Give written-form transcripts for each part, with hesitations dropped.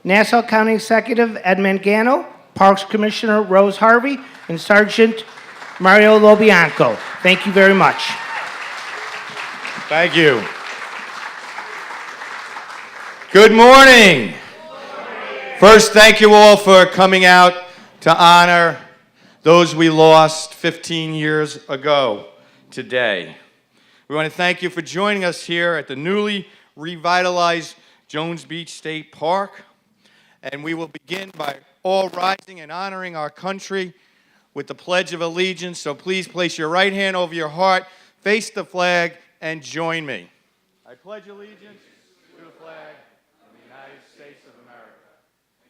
Nassau County Executive Ed Mangano, Parks Commissioner Rose Harvey, and Sergeant Mario Lobianco. Thank you very much. Thank you. Good morning. First, thank you all for coming out to honor those we lost 15 years ago today. We want to thank you for joining us here at the newly revitalized Jones Beach State Park. And we will begin by all rising and honoring our country with the Pledge of Allegiance. So please place your right hand over your heart, face the flag, and join me. I pledge allegiance to the flag of the United States of America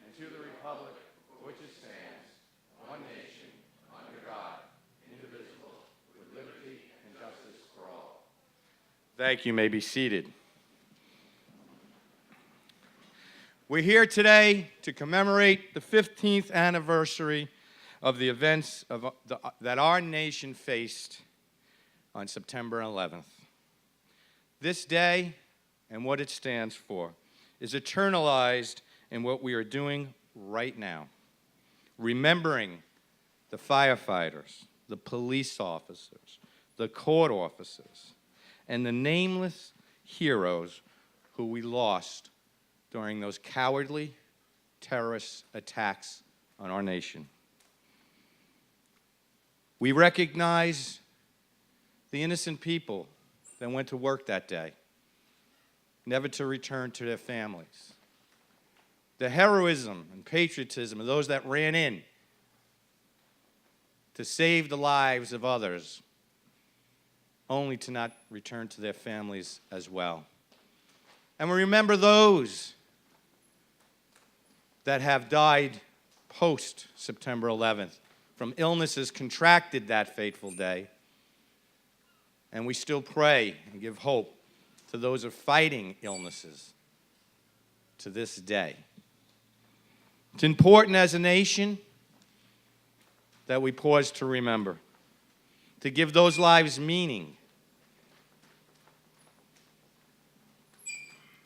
and to the republic for which it stands, one nation, under God, indivisible, with liberty and justice for all. Thank you. You may be seated. We're here today to commemorate the 15th anniversary of the events that our nation faced on September 11th. This day and what it stands for is eternalized in what we are doing right now, remembering the firefighters, the police officers, the court officers, and the nameless heroes who we lost during those cowardly terrorist attacks on our nation. We recognize the innocent people that went to work that day, never to return to their families. The heroism and patriotism of those that ran in to save the lives of others, only to not return to their families as well. And we remember those that have died post-September 11th from illnesses contracted that fateful day. And we still pray and give hope to those who are fighting illnesses to this day. It's important as a nation that we pause to remember, to give those lives meaning,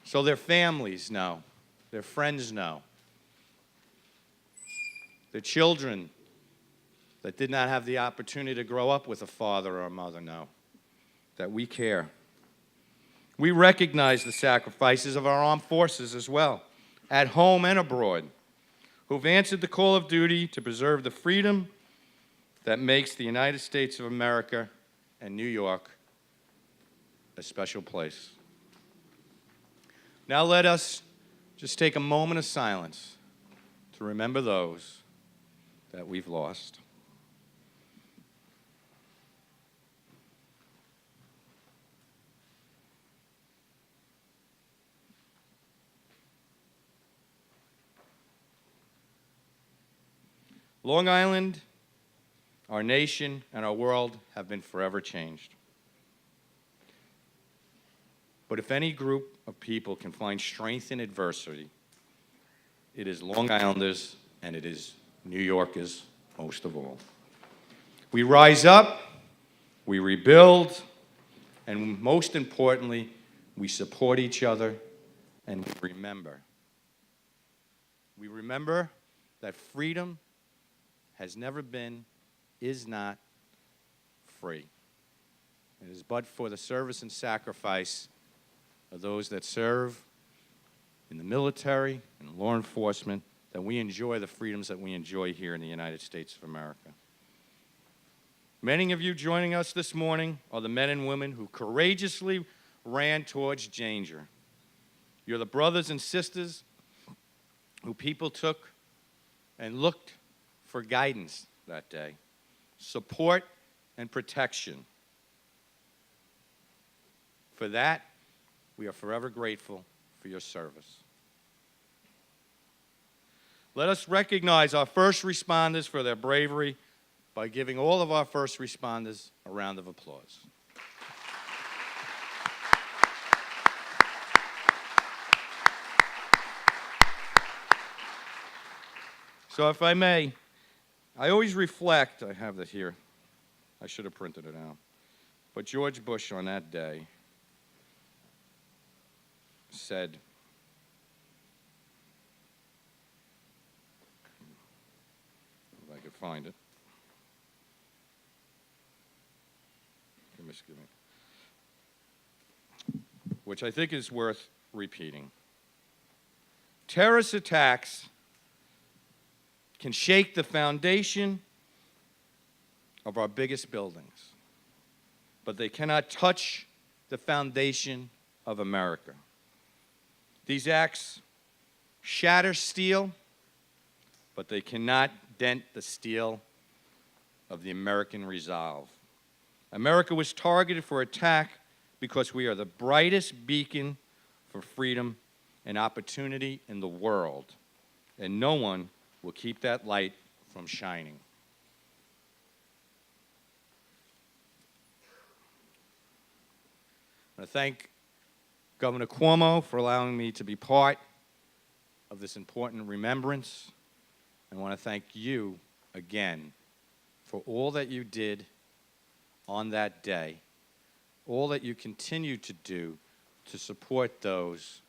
so their families know, their friends know, their children that did not have the opportunity to grow up with a father or a mother know that we care. We recognize the sacrifices of our armed forces as well, at home and abroad, who've answered the call of duty to preserve the freedom that makes the United States of America and New York a special place. Now let us just take a moment of silence to remember those that we've lost. Long Island, our nation, and our world have been forever changed. But if any group of people can find strength in adversity, it is Long Islanders and it is New Yorkers most of all. We rise up, we rebuild, and most importantly, we support each other and we remember. We remember that freedom has never been, is not free. It is but for the service and sacrifice of those that serve in the military and law enforcement that we enjoy the freedoms that we enjoy here in the United States of America. Many of you joining us this morning are the men and women who courageously ran towards danger. You're the brothers and sisters who people took and looked for guidance that day, support and protection. For that, we are forever grateful for your service. Let us recognize our first responders for their bravery by giving all of our first responders a round of applause. So if I may, I always reflect, I have that here, I should have printed it out, but George Bush on that day said, which I think is worth repeating. Terrorist attacks can shake the foundation of our biggest buildings, but they cannot touch the foundation of America. These acts shatter steel, but they cannot dent the steel of the American resolve. America was targeted for attack because we are the brightest beacon for freedom and opportunity in the world, and no one will keep that light from shining. I want to thank Governor Cuomo for allowing me to be part of this important remembrance. I want to thank you again for all that you did on that day, all that you continue to do to support those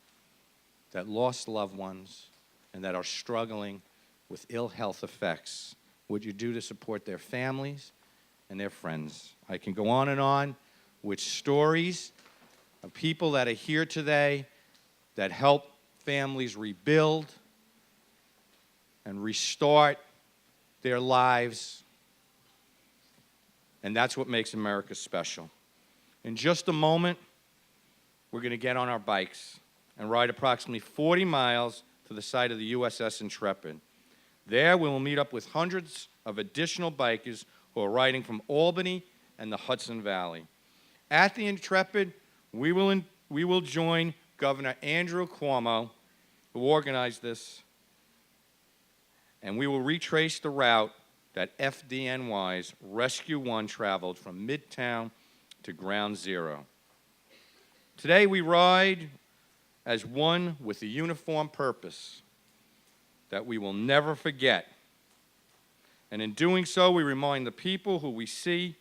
that lost loved ones and that are struggling with ill health effects, what you do to support their families and their friends. I can go on with stories of people that are here today that help families rebuild and restart their lives, and that's what makes America special. In just a moment, we're going to get on our bikes and ride approximately 40 miles to the site of the USS Intrepid. There, we will meet up with hundreds of additional bikers who are riding from Albany and the Hudson Valley. At the Intrepid, we will join Governor Andrew Cuomo, who organized this, and we will retrace the route that FDNY's Rescue 1 traveled from Midtown to Ground Zero. Today, we ride as one with a uniform purpose that we will never forget. And in doing so, we remind the people who we see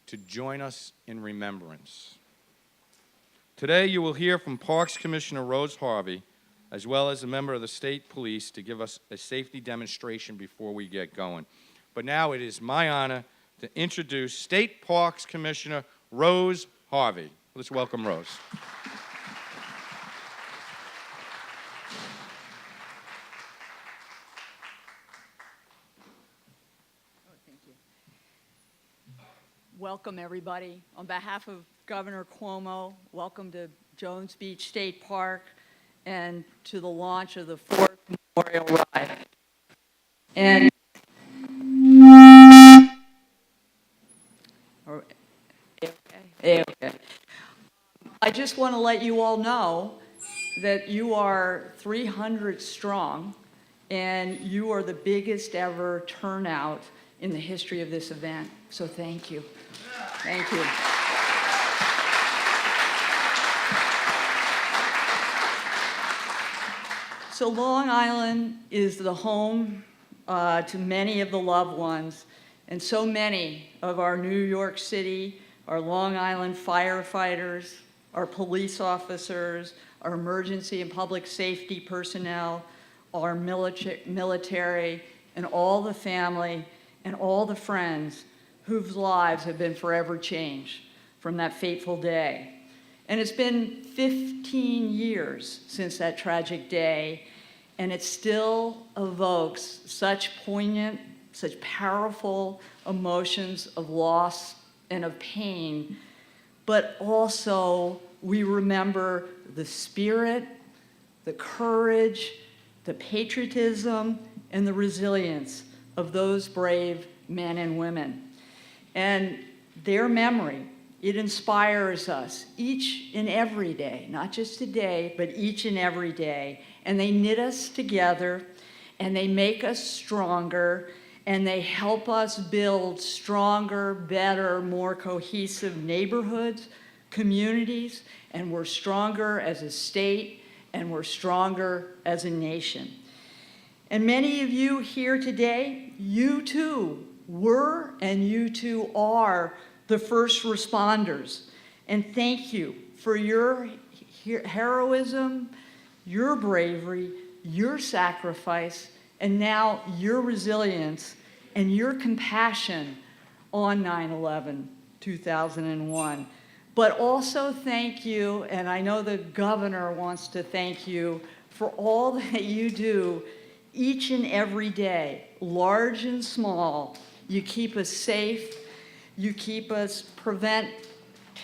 to join us in remembrance. Today, you will hear from Parks Commissioner Rose Harvey, as well as a member of the State Police, to give us a safety demonstration before we get going. But now it is my honor to introduce State Parks Commissioner Rose Harvey. Let's welcome Rose. Thank you. Welcome, everybody. On behalf of Governor Cuomo, welcome to Jones Beach State Park and to the launch of the 4th Memorial Ride. And okay. I just want to let you all know that you are 300 strong, and you are the biggest ever turnout in the history of this event. So thank you. Thank you. So Long Island is the home to many of the loved ones, and so many of our New York City, our Long Island firefighters, our police officers, our emergency and public safety personnel, our military, and all the family and all the friends whose lives have been forever changed from that fateful day. And it's been 15 years since that tragic day, and it still evokes such poignant, such powerful emotions of loss and of pain, but also we remember the spirit, the courage, the patriotism, and the resilience of those brave men and women. And their memory, it inspires us each and every day, not just today, but each and every day. And they knit us together, and they make us stronger, and they help us build stronger, better, more cohesive neighborhoods, communities, and we're stronger as a state, and we're stronger as a nation. And many of you here today, you too were, and you too are, the first responders. And thank you for your heroism, your bravery, your sacrifice, and now your resilience and your compassion on 9/11/2001. But also thank you, and I know the governor wants to thank you for all that you do each and every day, large and small. You keep us safe, you keep us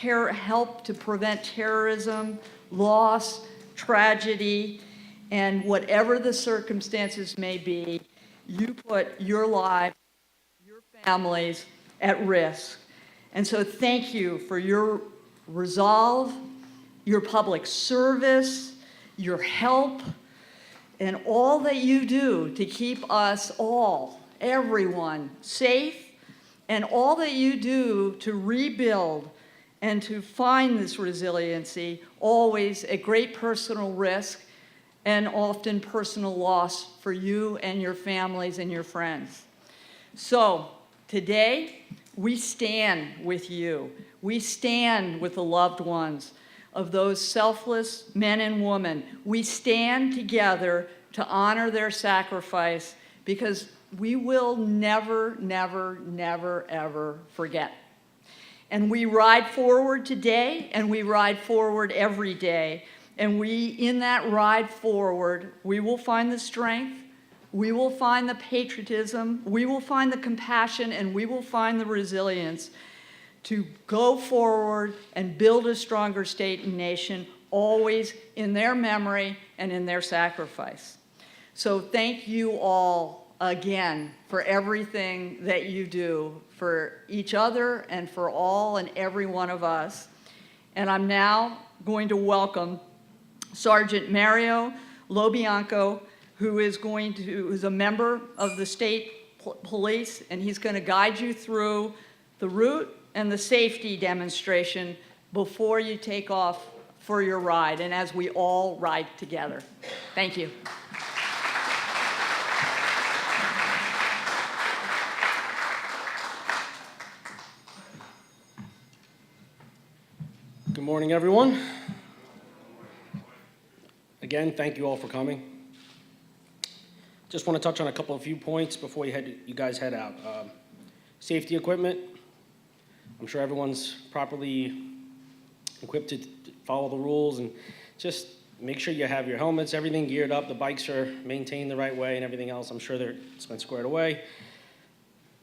help to prevent terrorism, loss, tragedy, and whatever the circumstances may be, you put your lives, your families at risk. And so thank you for your resolve, your public service, your help, and all that you do to keep us all, everyone, safe, and all that you do to rebuild and to find this resiliency, always at great personal risk and often personal loss for you and your families and your friends. So today, we stand with you. We stand with the loved ones of those selfless men and women. We stand together to honor their sacrifice because we will never, never, never, ever forget. And we ride forward today, and we ride forward every day. And in that ride forward, we will find the strength, we will find the patriotism, we will find the compassion, and we will find the resilience to go forward and build a stronger state and nation, always in their memory and in their sacrifice. So thank you all again for everything that you do for each other and for all and every one of us. And I'm now going to welcome Sergeant Mario Lobianco, who's a member of the state police, and he's going to guide you through the route and the safety demonstration before you take off for your ride and as we all ride together. Thank you. Good morning, everyone. Again, thank you all for coming. Just want to touch on a few points before you guys head out. Safety equipment. I'm sure everyone's properly equipped to follow the rules, and just make sure you have your helmets, everything geared up, the bikes are maintained the right way, and everything else. I'm sure it's been squared away.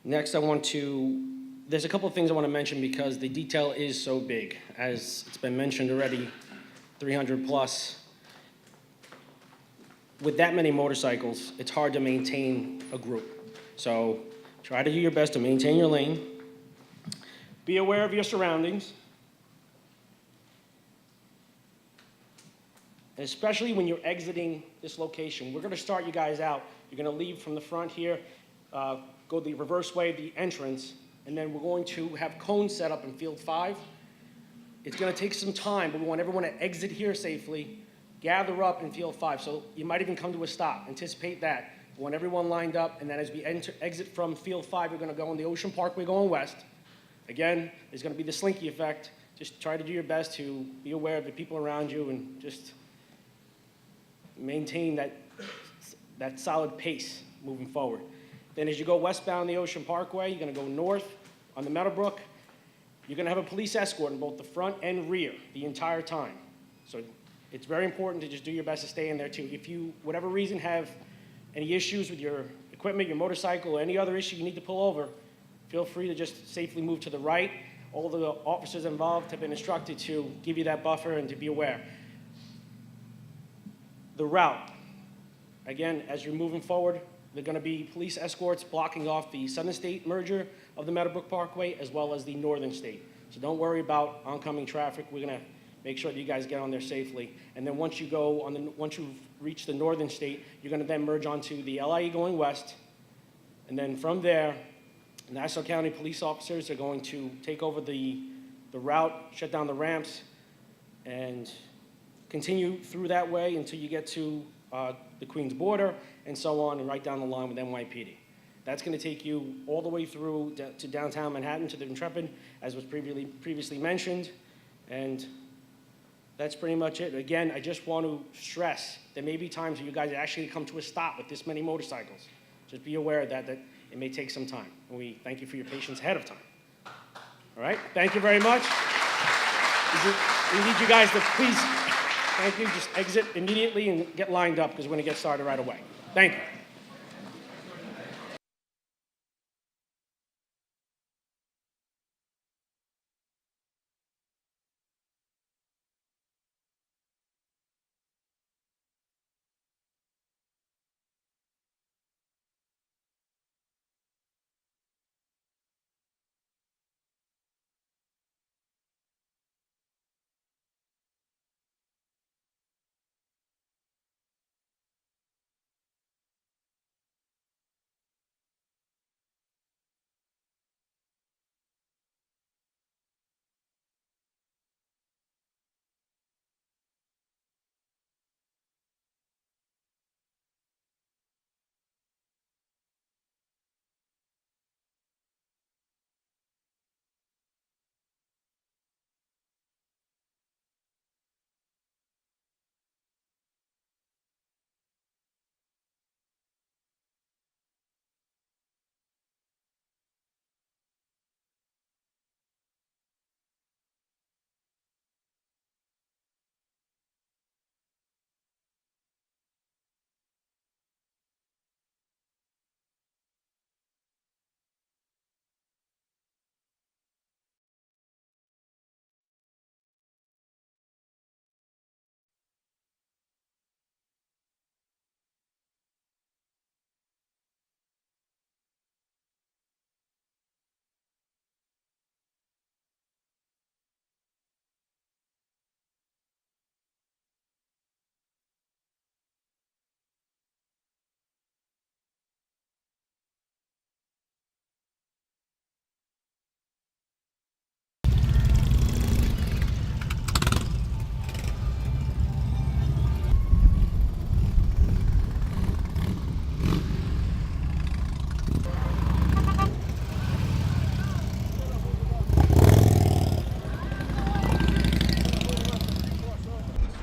Next, there's a couple of things I want to mention because the detail is so big. As it's been mentioned already, 300 plus. With that many motorcycles, it's hard to maintain a group. So try to do your best to maintain your lane. Be aware of your surroundings. And especially when you're exiting this location. We're going to start you guys out. You're going to leave from the front here, go the reverse way of the entrance, and then we're going to have cones set up in field 5. It's going to take some time, but we want everyone to exit here safely, gather up in field 5. So you might even come to a stop. Anticipate that. We want everyone lined up, and then as we exit from field 5, we're going to go on the Ocean Parkway going west. Again, there's going to be the slinky effect. Just try to do your best to be aware of the people around you and just maintain that solid pace moving forward. Then as you go westbound the Ocean Parkway, you're going to go north on the Meadowbrook. You're going to have a police escort in both the front and rear the entire time. So it's very important to just do your best to stay in there too. If you, whatever reason, have any issues with your equipment, your motorcycle, or any other issue you need to pull over, feel free to just safely move to the right. All the officers involved have been instructed to give you that buffer and to be aware. The route, again, as you're moving forward, there are going to be police escorts blocking off the Southern State merger of the Meadowbrook Parkway as well as the Northern State. So don't worry about oncoming traffic. We're going to make sure that you guys get on there safely. And then once you've reached the Northern State, you're going to then merge onto the LIE going west. And then from there, Nassau County police officers are going to take over the route, shut down the ramps, and continue through that way until you get to the Queens border and so on, and right down the line with NYPD. That's going to take you all the way through to downtown Manhattan, to the Intrepid, as was previously mentioned. And that's pretty much it. Again, I just want to stress there may be times where you guys actually come to a stop with this many motorcycles. Just be aware of that it may take some time. And we thank you for your patience ahead of time. All right, thank you very much. We need you guys to please, thank you, just exit immediately and get lined up because we're going to get started right away. Thank you.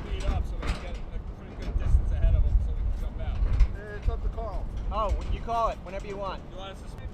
Speed up so we can get a pretty good distance ahead of them so we can jump out. It's up to Carl. Oh, you call it whenever you want. You want us to speed?